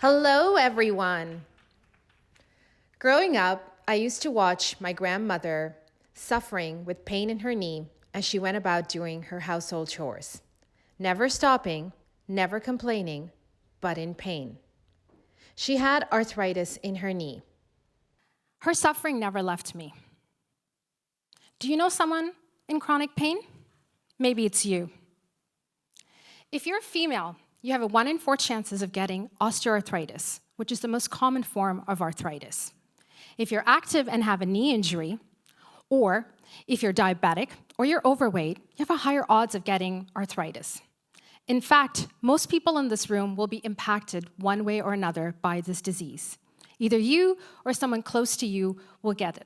Hello, everyone. Growing up, I used to watch my grandmother suffering with pain in her knee as she went about doing her household chores, never stopping, never complaining, but in pain. She had arthritis in her knee. Her suffering never left me. Do you know someone in chronic pain? Maybe it's you. If you're a female, you have a 1 in 4 chances of getting osteoarthritis, which is the most common form of arthritis. If you're active and have a knee injury, or if you're diabetic or you're overweight, you have a higher odds of getting arthritis. In fact, most people in this room will be impacted one way or another by this disease. Either you or someone close to you will get it.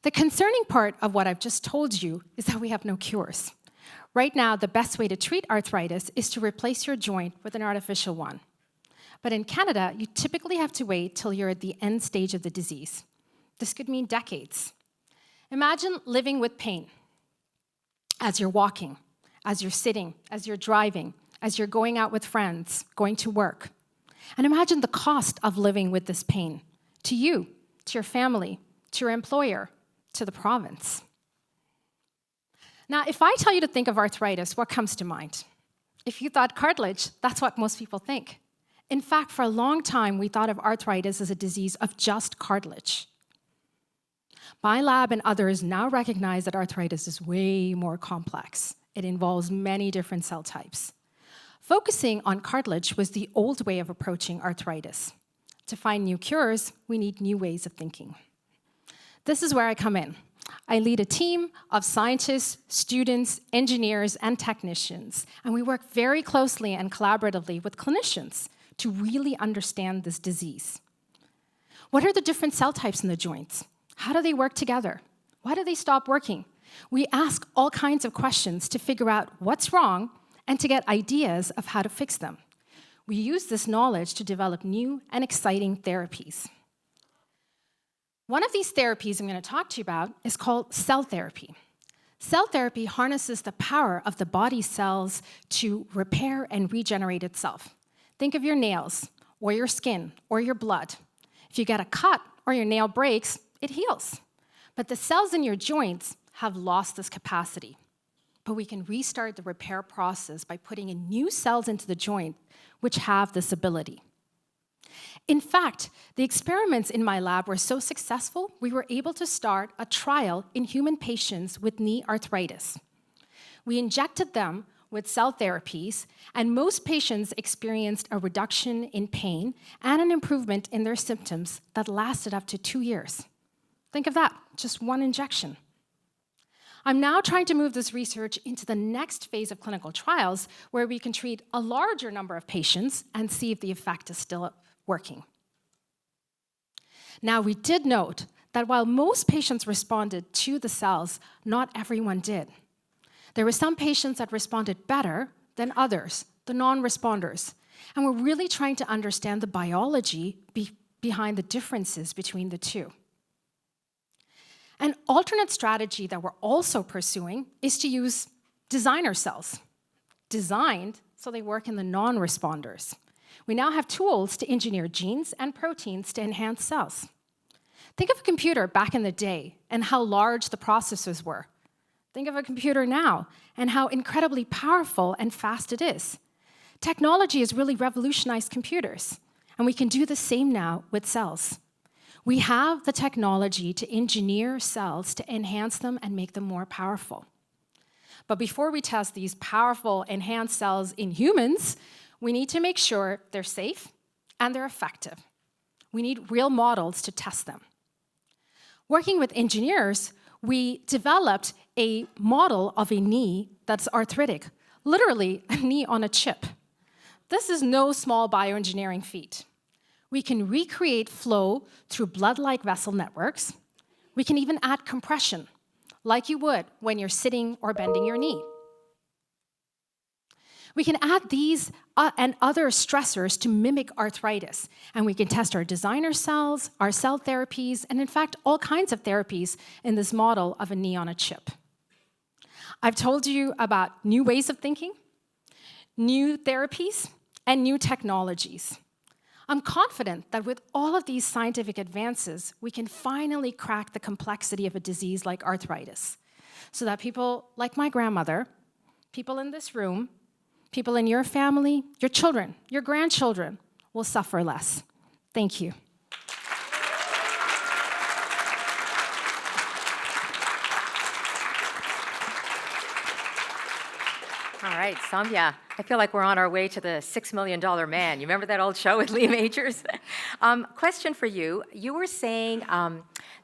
The concerning part of what I've just told you is that we have no cures. Right now, the best way to treat arthritis is to replace your joint with an artificial one. But in Canada, you typically have to wait till you're at the end stage of the disease. This could mean decades. Imagine living with pain as you're walking, as you're sitting, as you're driving, as you're going out with friends, going to work. And imagine the cost of living with this pain to you, to your family, to your employer, to the province. Now, if I tell you to think of arthritis, what comes to mind? If you thought cartilage, that's what most people think. In fact, for a long time, we thought of arthritis as a disease of just cartilage. My lab and others now recognize that arthritis is way more complex. It involves many different cell types. Focusing on cartilage was the old way of approaching arthritis. To find new cures, we need new ways of thinking. This is where I come in. I lead a team of scientists, students, engineers, and technicians, and we work very closely and collaboratively with clinicians to really understand this disease. What are the different cell types in the joints? How do they work together? Why do they stop working? We ask all kinds of questions to figure out what's wrong and to get ideas of how to fix them. We use this knowledge to develop new and exciting therapies. One of these therapies I'm going to talk to you about is called cell therapy. Cell therapy harnesses the power of the body cells to repair and regenerate itself. Think of your nails, or your skin, or your blood. If you get a cut or your nail breaks, it heals. But the cells in your joints have lost this capacity. But we can restart the repair process by putting in new cells into the joint, which have this ability. In fact, the experiments in my lab were so successful, we were able to start a trial in human patients with knee arthritis. We injected them with cell therapies, and most patients experienced a reduction in pain and an improvement in their symptoms that lasted up to 2 years. Think of that, just one injection. I'm now trying to move this research into the next phase of clinical trials where we can treat a larger number of patients and see if the effect is still working. Now, we did note that while most patients responded to the cells, not everyone did. There were some patients that responded better than others, the non-responders. And we're really trying to understand the biology behind the differences between the two. An alternate strategy that we're also pursuing is to use designer cells, designed so they work in the non-responders. We now have tools to engineer genes and proteins to enhance cells. Think of a computer back in the day and how large the processors were. Think of a computer now and how incredibly powerful and fast it is. Technology has really revolutionized computers, and we can do the same now with cells. We have the technology to engineer cells to enhance them and make them more powerful. But before we test these powerful enhanced cells in humans, we need to make sure they're safe and they're effective. We need real models to test them. Working with engineers, we developed a model of a knee that's arthritic, literally a knee on a chip. This is no small bioengineering feat. We can recreate flow through blood-like vessel networks. We can even add compression, like you would when you're sitting or bending your knee. We can add these and other stressors to mimic arthritis, and we can test our designer cells, our cell therapies, and in fact, all kinds of therapies in this model of a knee on a chip. I've told you about new ways of thinking, new therapies, and new technologies. I'm confident that with all of these scientific advances, we can finally crack the complexity of a disease like arthritis, so that people like my grandmother, people in this room, people in your family, your children, your grandchildren will suffer less. Thank you. All right, Sowmya, I feel like we're on our way to the $6 Million Man. You remember that old show with Lee Majors? Question for you. You were saying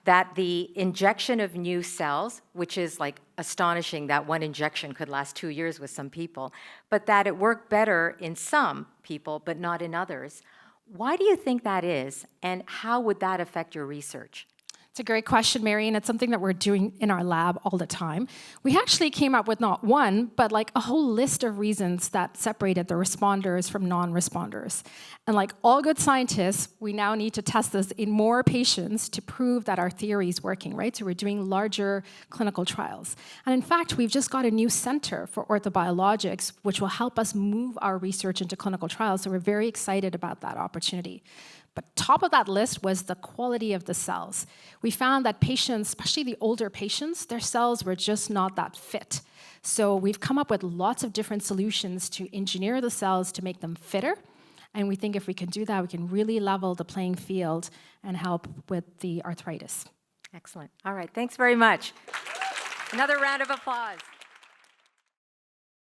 that the injection of new cells, which is like astonishing that one injection could last 2 years with some people, but that it worked better in some people, but not in others. Why do you think that is, and how would that affect your research? It's a great question, Mary, and it's something that we're doing in our lab all the time. We actually came up with not one, but like a whole list of reasons that separated the responders from non-responders. And like all good scientists, we now need to test this in more patients to prove that our theory is working, right? So we're doing larger clinical trials. And in fact, we've just got a new center for orthobiologics, which will help us move our research into clinical trials. So we're very excited about that opportunity. But top of that list was the quality of the cells. We found that patients, especially the older patients, their cells were just not that fit. So we've come up with lots of different solutions to engineer the cells to make them fitter. And we think if we can do that, we can really level the playing field and help with the arthritis. Excellent. All right, thanks very much. Another round of applause.